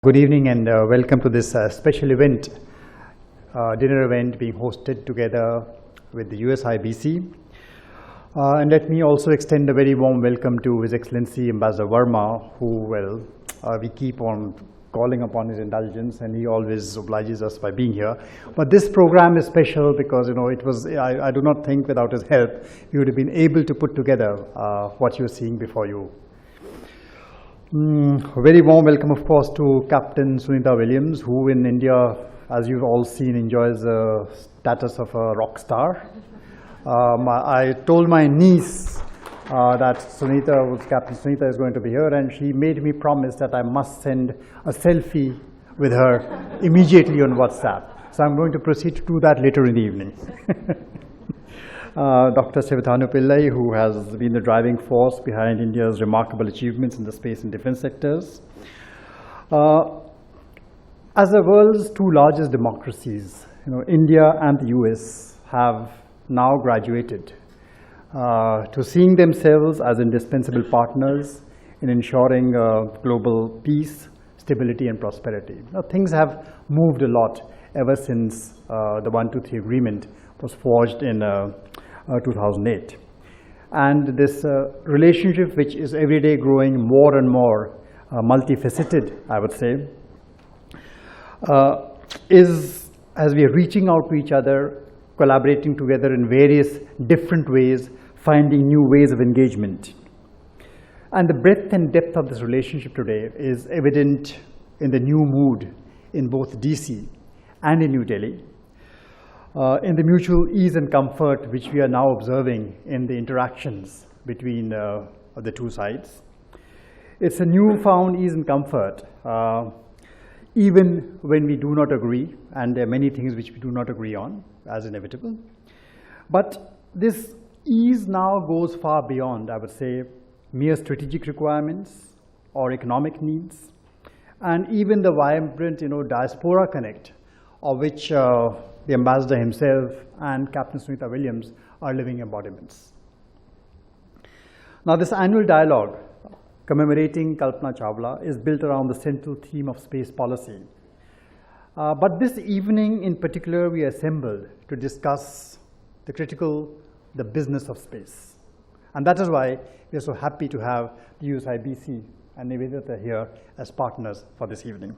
Good evening and welcome to this special event, dinner event being hosted together with the USIBC. And let me also extend a very warm welcome to His Excellency Ambassador Verma, who we keep on calling upon his indulgence, and he always obliges us by being here. But this program is special because I do not think without his help we would have been able to put together what you're seeing before you. A very warm welcome, of course, to Captain Sunita Williams, who in India, as you've all seen, enjoys the status of a rock star. I told my niece that Captain Sunita is going to be here, and she made me promise that I must send a selfie with her immediately on WhatsApp. So I'm going to proceed to do that later in the evening. Dr. Sivathanu Pillai, who has been the driving force behind India's remarkable achievements in the space and defense sectors. As the world's two largest democracies, India and the US have now graduated to seeing themselves as indispensable partners in ensuring global peace, stability, and prosperity. Now, things have moved a lot ever since the 123 agreement was forged in 2008. And this relationship, which is every day growing more and more multifaceted, I would say, is, as we are reaching out to each other, collaborating together in various different ways, finding new ways of engagement. And the breadth and depth of this relationship today is evident in the new mood in both DC and in New Delhi, in the mutual ease and comfort which we are now observing in the interactions between the two sides. It's a newfound ease and comfort, even when we do not agree, and there are many things which we do not agree on, as inevitable. But this ease now goes far beyond, I would say, mere strategic requirements or economic needs, and even the vibrant, diaspora connect, of which the ambassador himself and Captain Sunita Williams are living embodiments. Now, this annual dialogue commemorating Kalpana Chawla is built around the central theme of space policy. But this evening in particular, we are assembled to discuss the business of space. And that is why we are so happy to have the USIBC and Nivedita here as partners for this evening.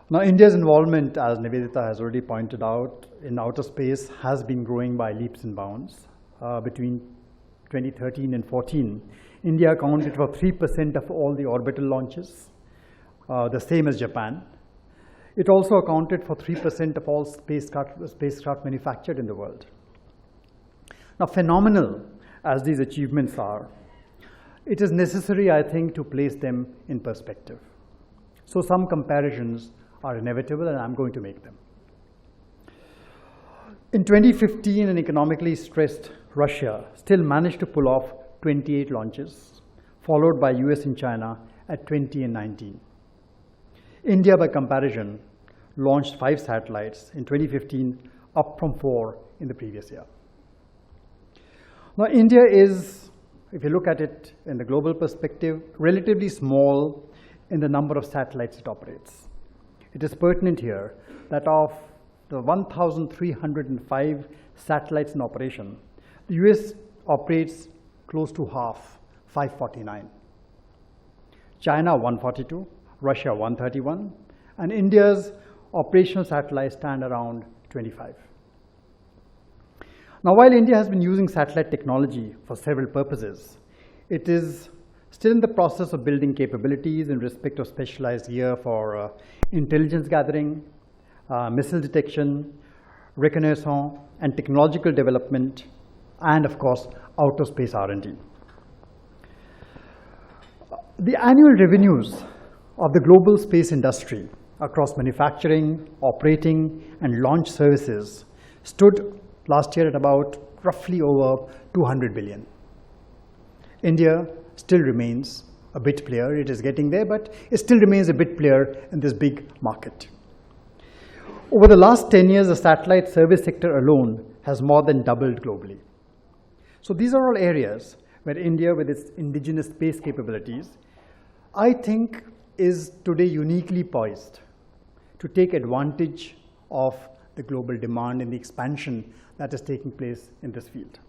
Now, India's involvement, as Nivedita has already pointed out, in outer space has been growing by leaps and bounds. Between 2013 and 14, India accounted for 3% of all the orbital launches, the same as Japan. It also accounted for 3% of all spacecraft manufactured in the world. Now, phenomenal as these achievements are, it is necessary, I think, to place them in perspective. So some comparisons are inevitable, and I'm going to make them. In 2015, an economically stressed Russia still managed to pull off 28 launches, followed by US and China at 20 and 19. India, by comparison, launched 5 satellites in 2015, up from 4 in the previous year. Now, India is, if you look at it in the global perspective, relatively small in the number of satellites it operates. It is pertinent here that of the 1,305 satellites in operation, the US operates close to half, 549. China 142, Russia 131, and India's operational satellites stand around 25. Now, while India has been using satellite technology for several purposes, it is still in the process of building capabilities in respect of specialized gear for intelligence gathering, missile detection, reconnaissance, and technological development, and of course, outer space R&D. The annual revenues of the global space industry across manufacturing, operating, and launch services stood last year at about roughly over 200 billion. India still remains a bit player. It is getting there, but it still remains a bit player in this big market. Over the last 10 years, the satellite service sector alone has more than doubled globally. So these are all areas where India, with its indigenous space capabilities, I think is today uniquely poised to take advantage of the global demand and the expansion that is taking place in this field.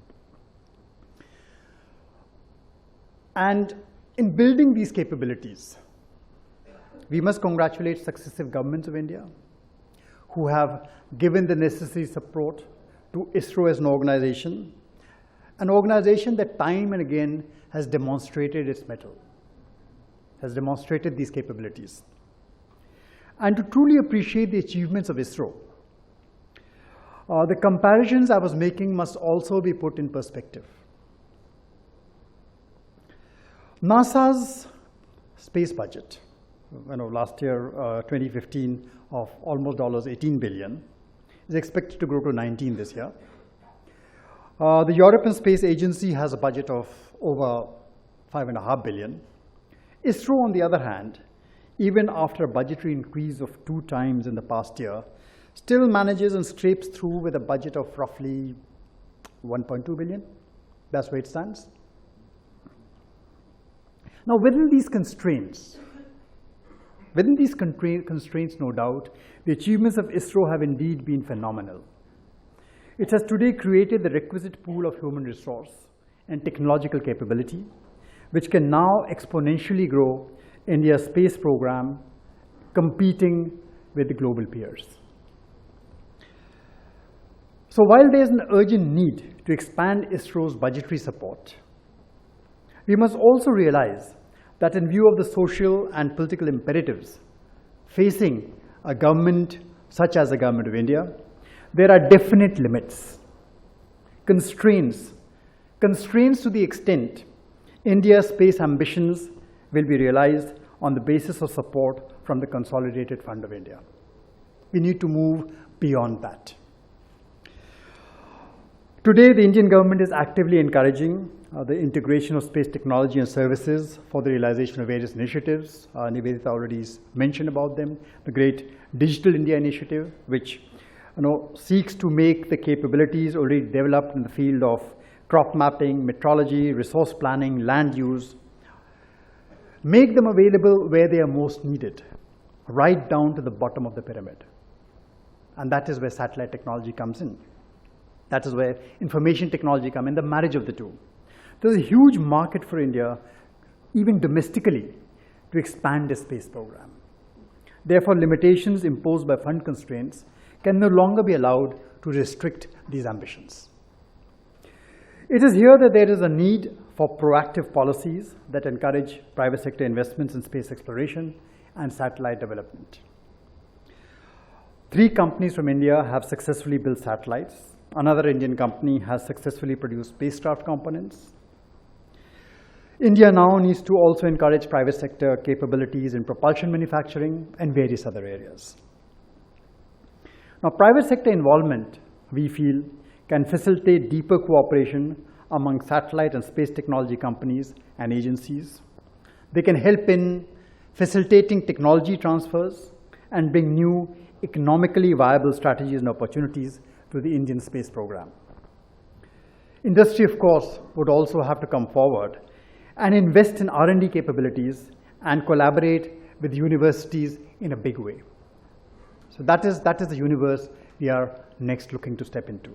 And in building these capabilities, we must congratulate successive governments of India who have given the necessary support to ISRO as an organization that time and again has demonstrated its mettle, has demonstrated these capabilities. And to truly appreciate the achievements of ISRO, the comparisons I was making must also be put in perspective. NASA's space budget, last year, 2015, of almost $18 billion, is expected to grow to 19 this year. The European Space Agency has a budget of over $5.5 billion. ISRO, on the other hand, even after a budgetary increase of 2 times in the past year, still manages and scrapes through with a budget of roughly $1.2 billion. That's where it stands. Now, within these constraints, no doubt, the achievements of ISRO have indeed been phenomenal. It has today created the requisite pool of human resource and technological capability, which can now exponentially grow India's space program, competing with the global peers. So while there is an urgent need to expand ISRO's budgetary support, we must also realize that in view of the social and political imperatives facing a government such as the Government of India, there are definite limits, constraints to the extent India's space ambitions will be realized on the basis of support from the Consolidated Fund of India. We need to move beyond that. Today, the Indian government is actively encouraging the integration of space technology and services for the realization of various initiatives. Nivedita already mentioned about them. The great Digital India initiative, which seeks to make the capabilities already developed in the field of crop mapping, metrology, resource planning, land use, make them available where they are most needed, right down to the bottom of the pyramid. And that is where satellite technology comes in. That is where information technology comes in, the marriage of the two. There's a huge market for India, even domestically, to expand the space program. Therefore, limitations imposed by fund constraints can no longer be allowed to restrict these ambitions. It is here that there is a need for proactive policies that encourage private sector investments in space exploration and satellite development. 3 companies from India have successfully built satellites. Another Indian company has successfully produced spacecraft components. India now needs to also encourage private sector capabilities in propulsion manufacturing and various other areas. Now, private sector involvement, we feel, can facilitate deeper cooperation among satellite and space technology companies and agencies. They can help in facilitating technology transfers and bring new economically viable strategies and opportunities to the Indian space program. Industry, of course, would also have to come forward and invest in R&D capabilities and collaborate with universities in a big way. So that is the universe we are next looking to step into.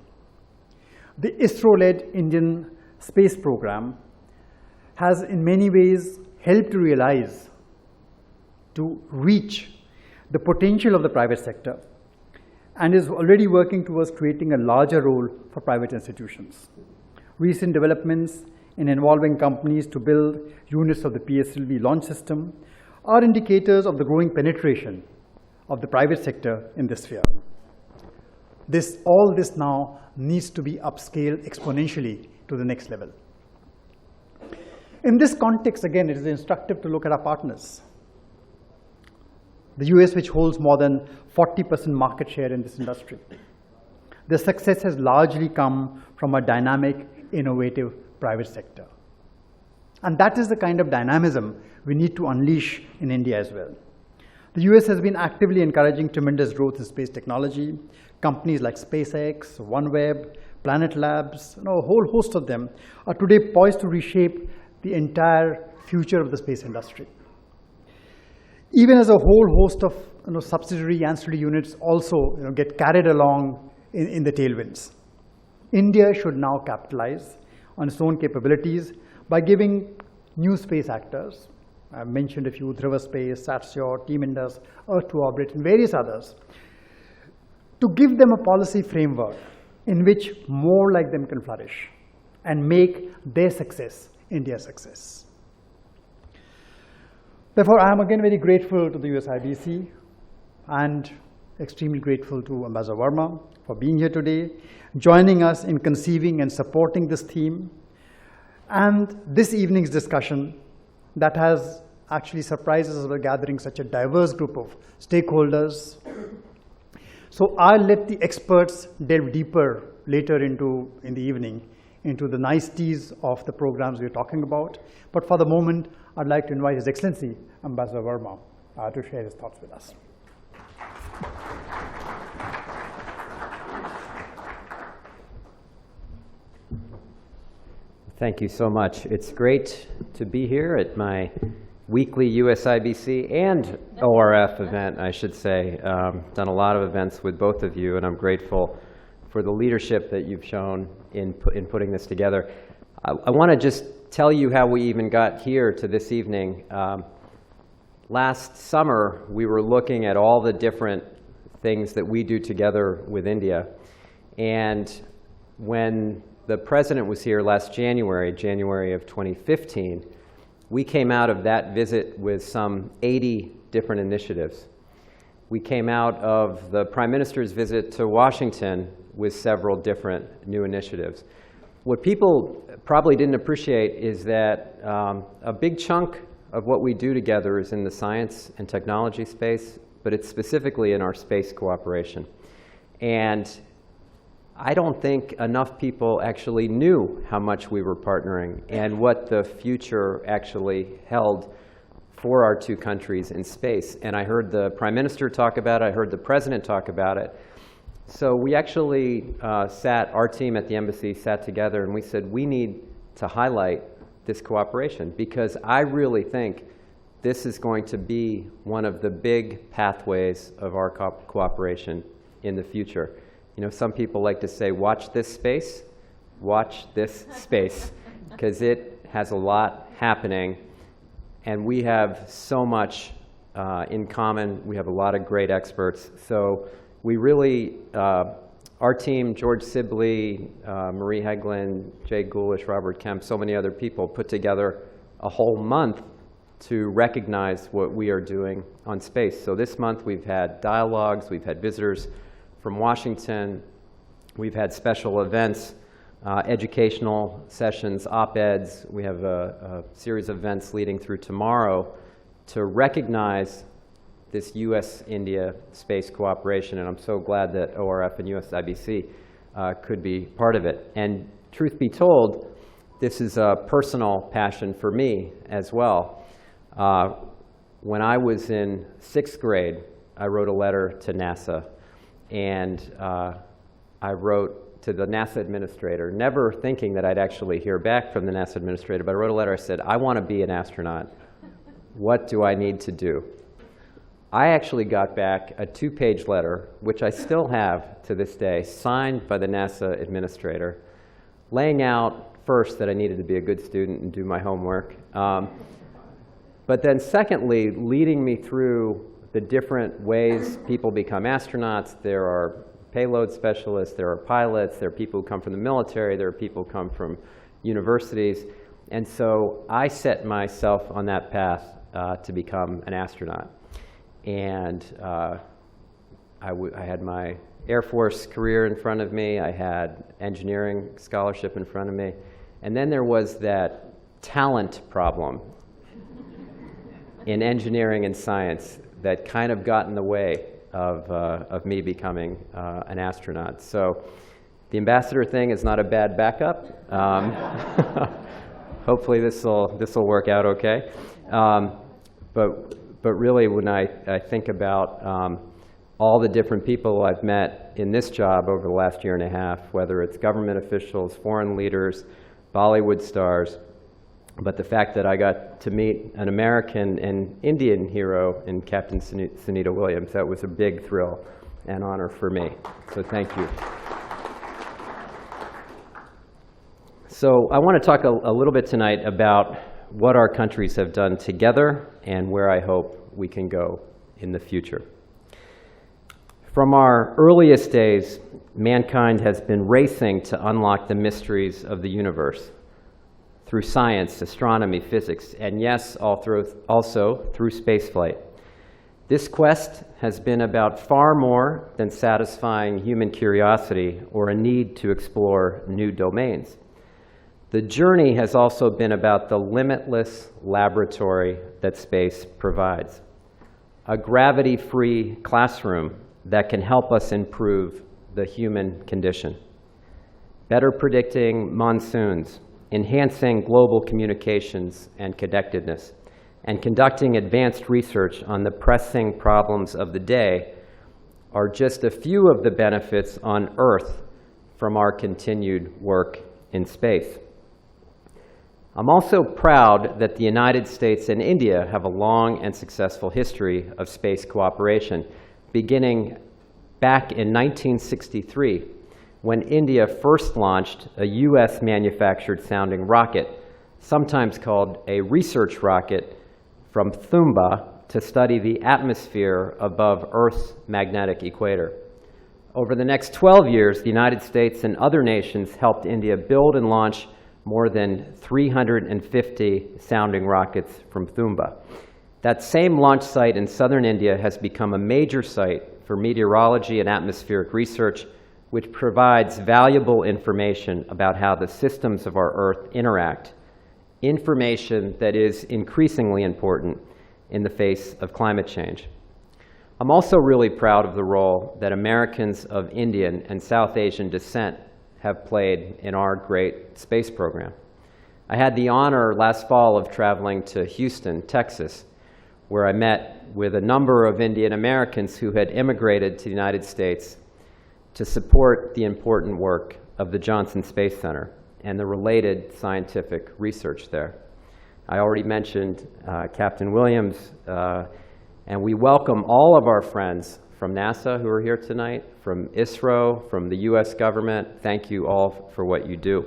The ISRO-led Indian space program has in many ways helped to realize, to reach the potential of the private sector, and is already working towards creating a larger role for private institutions. Recent developments in involving companies to build units of the PSLV launch system are indicators of the growing penetration of the private sector in this sphere. All this now needs to be upscaled exponentially to the next level. In this context, again, it is instructive to look at our partners. The US, which holds more than 40% market share in this industry. The success has largely come from a dynamic, innovative private sector. And that is the kind of dynamism we need to unleash in India as well. The US has been actively encouraging tremendous growth in space technology. Companies like SpaceX, OneWeb, Planet Labs, a whole host of them are today poised to reshape the entire future of the space industry. even as a whole host of subsidiary ancillary units also get carried along in the tailwinds. India should now capitalize on its own capabilities by giving new space actors, I mentioned a few, Dhruva Space, Satsure, Team Indus, Earth to Orbit, and various others, to give them a policy framework in which more like them can flourish and make their success India's success. Therefore, I am again very grateful to the USIBC and extremely grateful to Ambassador Verma for being here today, joining us in conceiving and supporting this theme, and this evening's discussion that has actually surprised us by gathering such a diverse group of stakeholders. So I'll let the experts delve deeper later in the evening into the niceties of the programs we're talking about. But for the moment, I'd like to invite His Excellency, Ambassador Verma, to share his thoughts with us. Thank you so much. It's great to be here at my weekly USIBC and ORF event, I should say. Done a lot of events with both of you, and I'm grateful for the leadership that you've shown in putting this together. I want to just tell you how we even got here to this evening. Last summer, we were looking at all the different things that we do together with India. And when the President was here last January of 2015, we came out of that visit with some 80 different initiatives. We came out of the Prime Minister's visit to Washington with several different new initiatives. What people probably didn't appreciate is that a big chunk of what we do together is in the science and technology space, but it's specifically in our space cooperation. And I don't think enough people actually knew how much we were partnering and what the future actually held for our two countries in space. And I heard the Prime Minister talk about it, I heard the President talk about it. So we actually our team at the embassy sat together and we said, we need to highlight this cooperation because I really think this is going to be one of the big pathways of our cooperation in the future. You know, some people like to say, watch this space, because it has a lot happening, and we have so much in common. We have a lot of great experts. So we really, our team, George Sibley, Marie Heglin, Jay Goolish, Robert Kemp, so many other people put together a whole month to recognize what we are doing on space. So this month we've had dialogues, we've had visitors from Washington, we've had special events, educational sessions, op-eds. We have a series of events leading through tomorrow to recognize this US-India space cooperation, and I'm so glad that ORF and USIBC could be part of it. And truth be told, this is a personal passion for me as well. When I was in 6th grade, I wrote a letter to NASA, and I wrote to the NASA administrator, never thinking that I'd actually hear back from the NASA administrator, but I wrote a letter. I said, I want to be an astronaut. What do I need to do? I actually got back a 2-page letter, which I still have to this day, signed by the NASA administrator, laying out first that I needed to be a good student and do my homework, but then secondly, leading me through the different ways people become astronauts. There are payload specialists, there are pilots, there are people who come from the military, there are people who come from universities. And so I set myself on that path to become an astronaut. And I had my Air Force career in front of me, I had engineering scholarship in front of me, and then there was that talent problem in engineering and science that kind of got in the way of me becoming an astronaut. So the ambassador thing is not a bad backup. Hopefully this will work out okay. But really, when I think about all the different people I've met in this job over the last year and a half, whether it's government officials, foreign leaders, Bollywood stars, but the fact that I got to meet an American and Indian hero in Captain Sunita Williams, that was a big thrill and honor for me. So thank you. So I want to talk a little bit tonight about what our countries have done together and where I hope we can go in the future. From our earliest days, mankind has been racing to unlock the mysteries of the universe through science, astronomy, physics, and yes, also through spaceflight. This quest has been about far more than satisfying human curiosity or a need to explore new domains. The journey has also been about the limitless laboratory that space provides, a gravity-free classroom that can help us improve the human condition, better predicting monsoons, enhancing global communications and connectedness, and conducting advanced research on the pressing problems of the day are just a few of the benefits on Earth from our continued work in space. I'm also proud that the United States and India have a long and successful history of space cooperation, beginning back in 1963, when India first launched a US-manufactured sounding rocket, sometimes called a research rocket, from Thumba to study the atmosphere above Earth's magnetic equator. Over the next 12 years, the United States and other nations helped India build and launch more than 350 sounding rockets from Thumba. That same launch site in southern India has become a major site for meteorology and atmospheric research, which provides valuable information about how the systems of our Earth interact, information that is increasingly important in the face of climate change. I'm also really proud of the role that Americans of Indian and South Asian descent have played in our great space program. I had the honor last fall of traveling to Houston, Texas, where I met with a number of Indian Americans who had immigrated to the United States to support the important work of the Johnson Space Center and the related scientific research there. I already mentioned Captain Williams, and we welcome all of our friends from NASA who are here tonight, from ISRO, from the US government. Thank you all for what you do.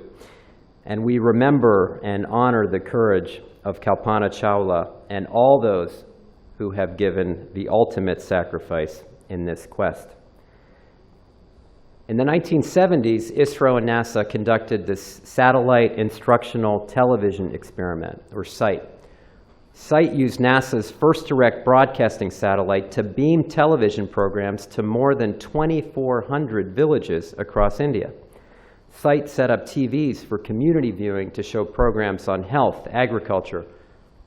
And we remember and honor the courage of Kalpana Chawla and all those who have given the ultimate sacrifice in this quest. In the 1970s, ISRO and NASA conducted this Satellite Instructional Television Experiment, or SITE. SITE used NASA's first direct broadcasting satellite to beam television programs to more than 2,400 villages across India. SITE set up TVs for community viewing to show programs on health, agriculture,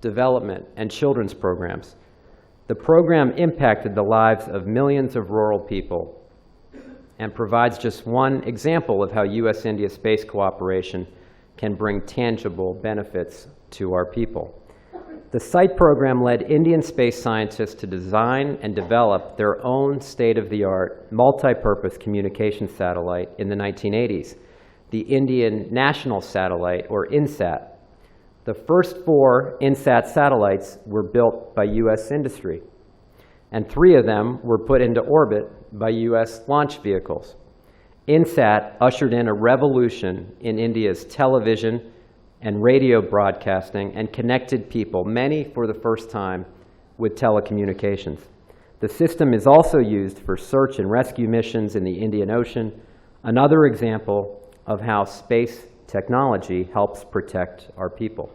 development, and children's programs. The program impacted the lives of millions of rural people and provides just one example of how US-India space cooperation can bring tangible benefits to our people. The SITE program led Indian space scientists to design and develop their own state-of-the-art multi-purpose communication satellite in the 1980s, the Indian National Satellite, or INSAT. The first 4 INSAT satellites were built by US industry, and 3 of them were put into orbit by US launch vehicles. INSAT ushered in a revolution in India's television and radio broadcasting and connected people, many for the first time, with telecommunications. The system is also used for search and rescue missions in the Indian Ocean, another example of how space technology helps protect our people.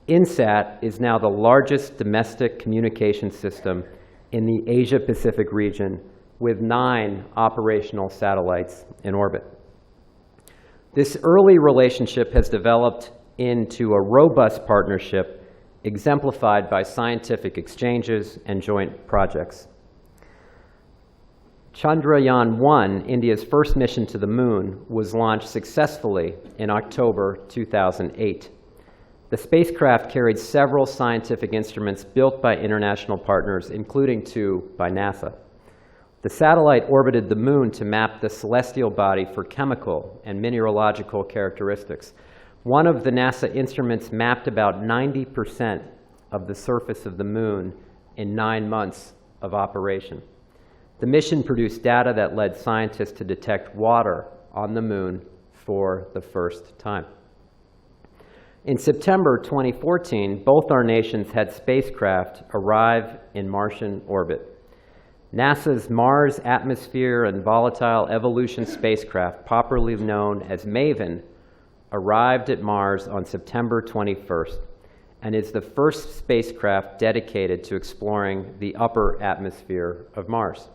INSAT is now the largest domestic communication system in the Asia-Pacific region, with 9 operational satellites in orbit. This early relationship has developed into a robust partnership exemplified by scientific exchanges and joint projects. Chandrayaan-1, India's first mission to the moon, was launched successfully in October 2008. The spacecraft carried several scientific instruments built by international partners, including 2 by NASA. The satellite orbited the moon to map the celestial body for chemical and mineralogical characteristics. One of the NASA instruments mapped about 90% of the surface of the moon in 9 months of operation. The mission produced data that led scientists to detect water on the moon for the first time. In September 2014, both our nations had spacecraft arrive in Martian orbit. NASA's Mars Atmosphere and Volatile Evolution spacecraft, popularly known as MAVEN, arrived at Mars on September 21st and is the first spacecraft dedicated to exploring the upper atmosphere of Mars.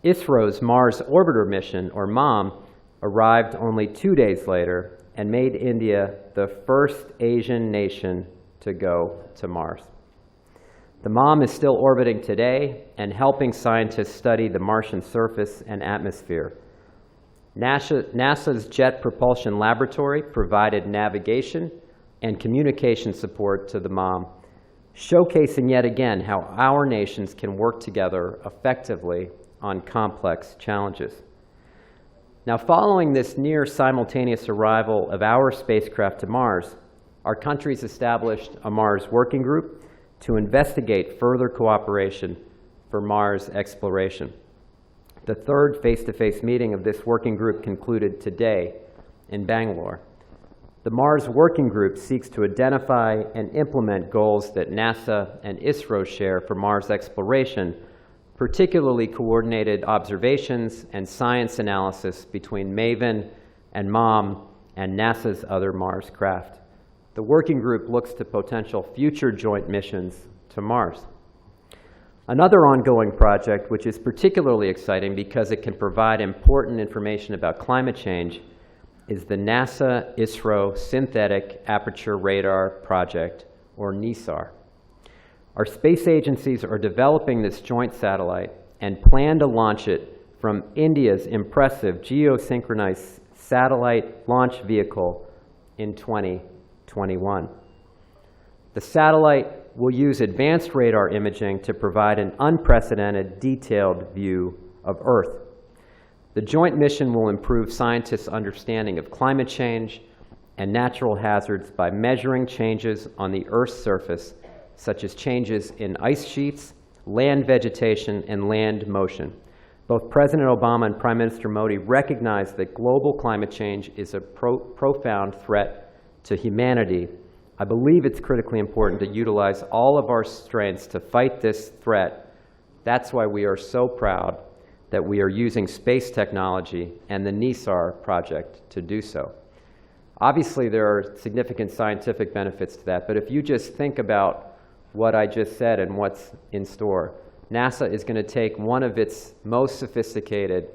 ISRO's Mars Orbiter mission, or MOM, arrived only 2 days later and made India the first Asian nation to go to Mars. The MOM is still orbiting today and helping scientists study the Martian surface and atmosphere. NASA's Jet Propulsion Laboratory provided navigation and communication support to the MOM, showcasing yet again how our nations can work together effectively on complex challenges. Now, following this near simultaneous arrival of our spacecraft to Mars, our countries established a Mars working group to investigate further cooperation for Mars exploration. The third face-to-face meeting of this working group concluded today in Bangalore. The Mars Working Group seeks to identify and implement goals that NASA and ISRO share for Mars exploration, particularly coordinated observations and science analysis between MAVEN and MOM and NASA's other Mars craft. The working group looks to potential future joint missions to Mars. Another ongoing project, which is particularly exciting because it can provide important information about climate change, is the NASA-ISRO Synthetic Aperture Radar Project, or NISAR. Our space agencies are developing this joint satellite and plan to launch it from India's impressive geosynchronized satellite launch vehicle in 2021. The satellite will use advanced radar imaging to provide an unprecedented, detailed view of Earth. The joint mission will improve scientists' understanding of climate change and natural hazards by measuring changes on the Earth's surface, such as changes in ice sheets, land vegetation, and land motion. Both President Obama and Prime Minister Modi recognize that global climate change is a profound threat to humanity. I believe it's critically important to utilize all of our strengths to fight this threat. That's why we are so proud that we are using space technology and the NISAR project to do so. Obviously, there are significant scientific benefits to that, but if you just think about what I just said and what's in store, NASA is going to take one of its most sophisticated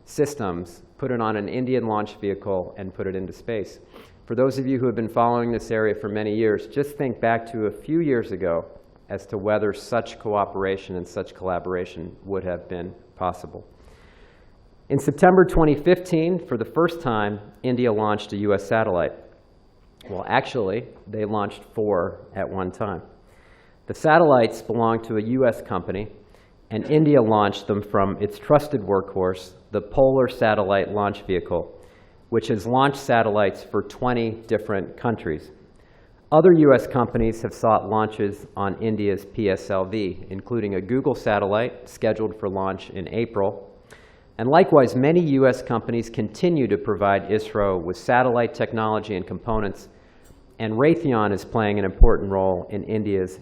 systems, put it on an Indian launch vehicle, and put it into space. For those of you who have been following this area for many years, just think back to a few years ago as to whether such cooperation and such collaboration would have been possible. In September 2015, for the first time, India launched a US satellite. Well, actually, they launched 4 at one time. The satellites belong to a US company, and India launched them from its trusted workhorse, the Polar Satellite Launch Vehicle, which has launched satellites for 20 different countries. Other US companies have sought launches on India's PSLV, including a Google satellite scheduled for launch in April. And likewise, many US companies continue to provide ISRO with satellite technology and components, and Raytheon is playing an important role in India's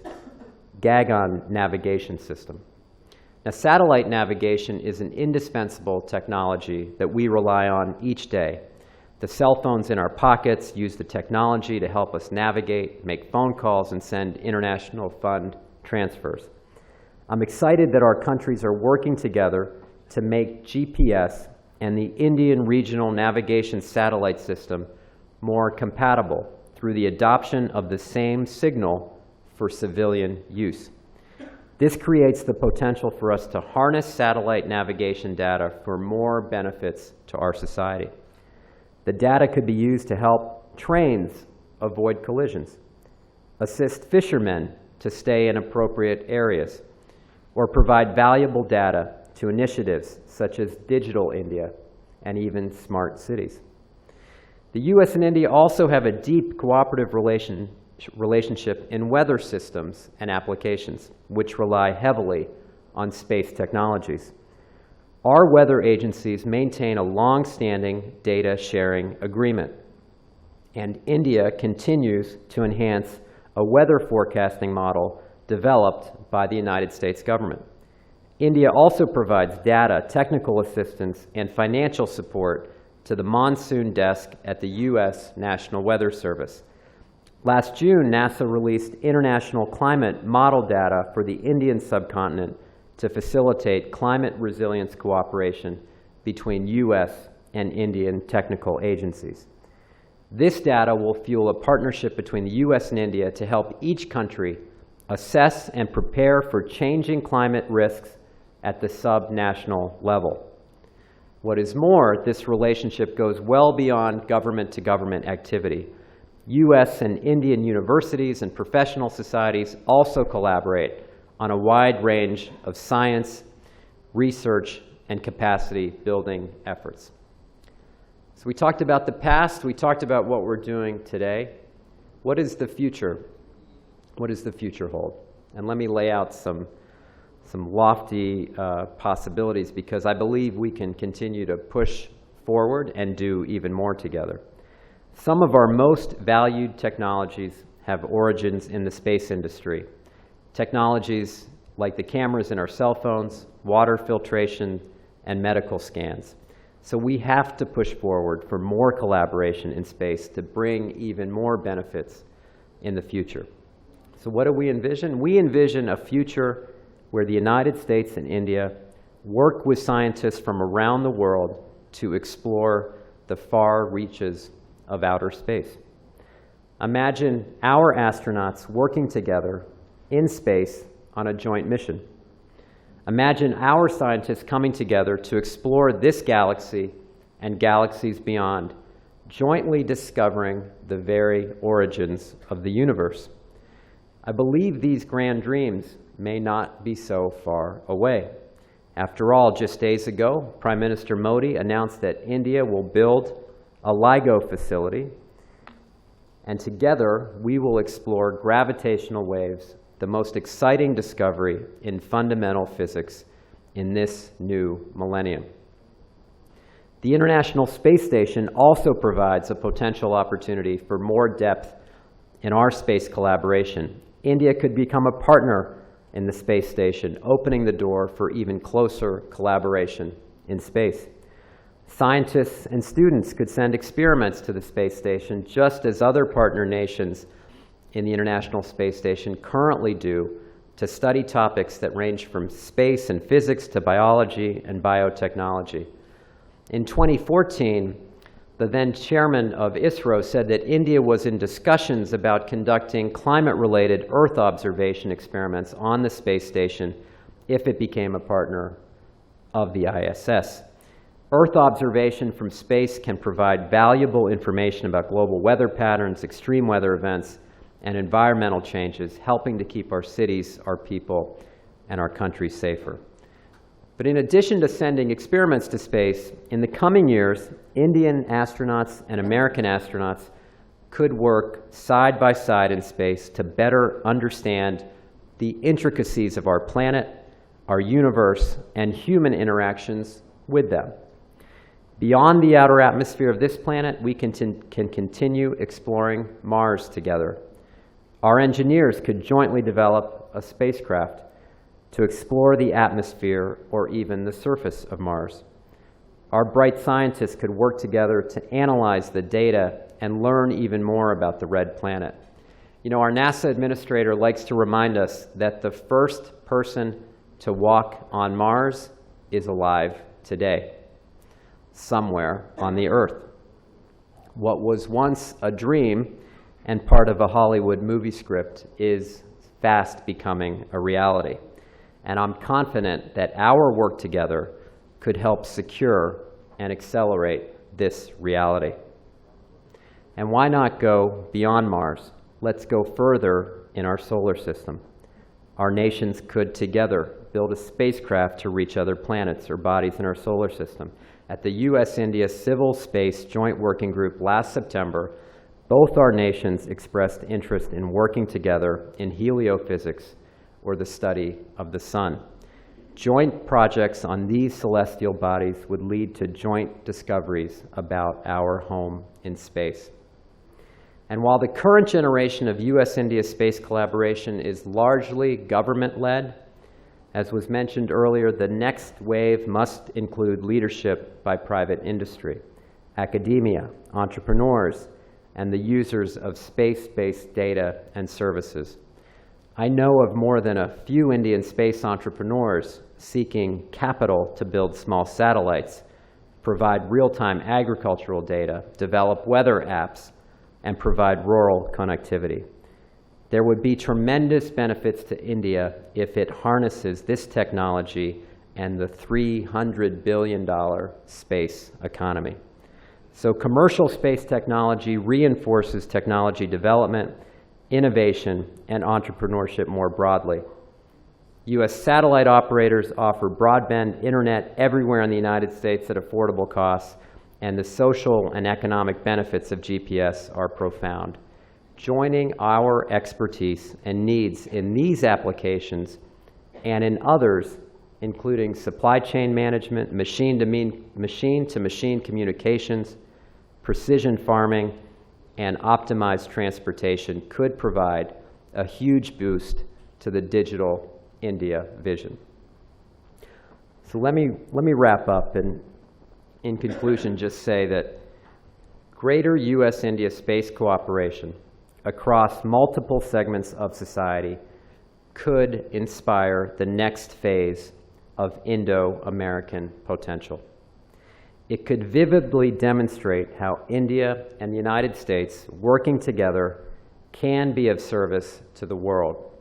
Gaggan navigation system. Now, satellite navigation is an indispensable technology that we rely on each day. The cell phones in our pockets use the technology to help us navigate, make phone calls, and send international fund transfers. I'm excited that our countries are working together to make GPS and the Indian Regional Navigation Satellite System more compatible through the adoption of the same signal for civilian use. This creates the potential for us to harness satellite navigation data for more benefits to our society. The data could be used to help trains avoid collisions, assist fishermen to stay in appropriate areas, or provide valuable data to initiatives such as Digital India and even smart cities. The The US and India also have a deep cooperative relationship in weather systems and applications, which rely heavily on space technologies. Our weather agencies maintain a long-standing data sharing agreement, and India continues to enhance a weather forecasting model developed by the United States government. India also provides data, technical assistance, and financial support to the monsoon desk at the U.S. National Weather Service. Last June, NASA released international climate model data for the Indian subcontinent to facilitate climate resilience cooperation between U.S. and Indian technical agencies. This data will fuel a partnership between the U.S. and India to help each country assess and prepare for changing climate risks at the sub-national level. What is more, this relationship goes well beyond government-to-government activity. U.S. and Indian universities and professional societies also collaborate on a wide range of science, research, and capacity building efforts. So we talked about the past, we talked about what we're doing today. What is the future? What does the future hold? And let me lay out some lofty possibilities, because I believe we can continue to push forward and do even more together. Some of our most valued technologies have origins in the space industry. Technologies like the cameras in our cell phones, water filtration, and medical scans. So we have to push forward for more collaboration in space to bring even more benefits in the future. So what do we envision? We envision a future where the United States and India work with scientists from around the world to explore the far reaches of outer space. Imagine our astronauts working together in space on a joint mission. Imagine our scientists coming together to explore this galaxy and galaxies beyond, jointly discovering the very origins of the universe. I believe these grand dreams may not be so far away. After all, just days ago, Prime Minister Modi announced that India will build a LIGO facility, and together we will explore gravitational waves, the most exciting discovery in fundamental physics in this new millennium. The International Space Station also provides a potential opportunity for more depth in our space collaboration. India could become a partner in the space station, opening the door for even closer collaboration in space. Scientists and students could send experiments to the space station, just as other partner nations in the International Space Station currently do, to study topics that range from space and physics to biology and biotechnology. In 2014, the then chairman of ISRO said that India was in discussions about conducting climate-related Earth observation experiments on the space station if it became a partner of the ISS. Earth observation from space can provide valuable information about global weather patterns, extreme weather events, and environmental changes, helping to keep our cities, our people, and our country safer. But in addition to sending experiments to space, in the coming years, Indian astronauts and American astronauts could work side by side in space to better understand the intricacies of our planet, our universe, and human interactions with them. Beyond the outer atmosphere of this planet, we can continue exploring Mars together. Our engineers could jointly develop a spacecraft to explore the atmosphere or even the surface of Mars. Our bright scientists could work together to analyze the data and learn even more about the red planet. You know, our NASA administrator likes to remind us that the first person to walk on Mars is alive today, somewhere on the Earth. What was once a dream and part of a Hollywood movie script is fast becoming a reality. And I'm confident that our work together could help secure and accelerate this reality. And why not go beyond Mars? Let's go further in our solar system. Our nations could together build a spacecraft to reach other planets or bodies in our solar system. at the US-India Civil Space Joint Working Group last September, both our nations expressed interest in working together in heliophysics, or the study of the sun. Joint projects on these celestial bodies would lead to joint discoveries about our home in space. And while the current generation of US-India space collaboration is largely government-led, as was mentioned earlier, the next wave must include leadership by private industry, academia, entrepreneurs, and the users of space-based data and services. I know of more than a few Indian space entrepreneurs seeking capital to build small satellites, provide real-time agricultural data, develop weather apps, and provide rural connectivity. There would be tremendous benefits to India if it harnesses this technology and the $300 billion space economy. So commercial space technology reinforces technology development, innovation, and entrepreneurship more broadly. US satellite operators offer broadband internet everywhere in the United States at affordable costs, and the social and economic benefits of GPS are profound. Joining our expertise and needs in these applications and in others, including supply chain management, machine-to-machine communications, precision farming, and optimized transportation, could provide a huge boost to the digital India vision. So let me wrap up and in conclusion just say that greater US-India space cooperation across multiple segments of society could inspire the next phase of Indo-American potential. It could vividly demonstrate how India and the United States working together can be of service to the world.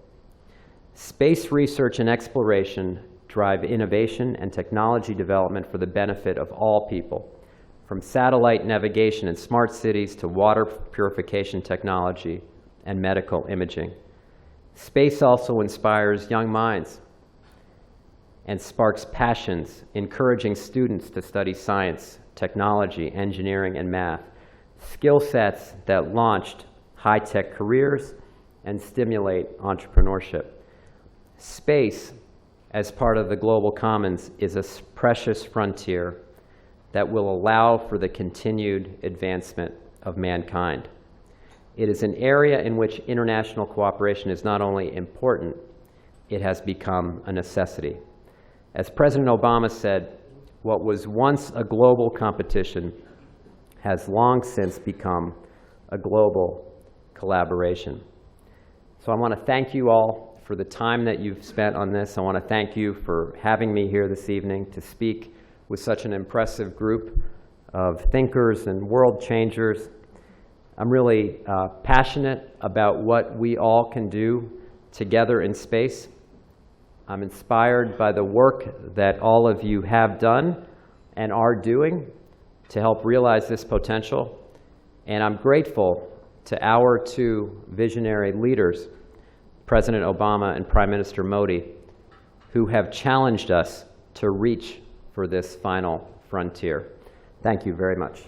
Space research and exploration drive innovation and technology development for the benefit of all people, from satellite navigation in smart cities to water purification technology and medical imaging. Space also inspires young minds and sparks passions, encouraging students to study science, technology, engineering, and math, skill sets that launched high-tech careers and stimulate entrepreneurship. Space, as part of the global commons, is a precious frontier that will allow for the continued advancement of mankind. It is an area in which international cooperation is not only important, it has become a necessity. As President Obama said, what was once a global competition has long since become a global collaboration. So I want to thank you all for the time that you've spent on this. I want to thank you for having me here this evening to speak with such an impressive group of thinkers and world changers. I'm really passionate about what we all can do together in space. I'm inspired by the work that all of you have done and are doing to help realize this potential. And I'm grateful to our two visionary leaders, President Obama and Prime Minister Modi, who have challenged us to reach for this final frontier. Thank you very much.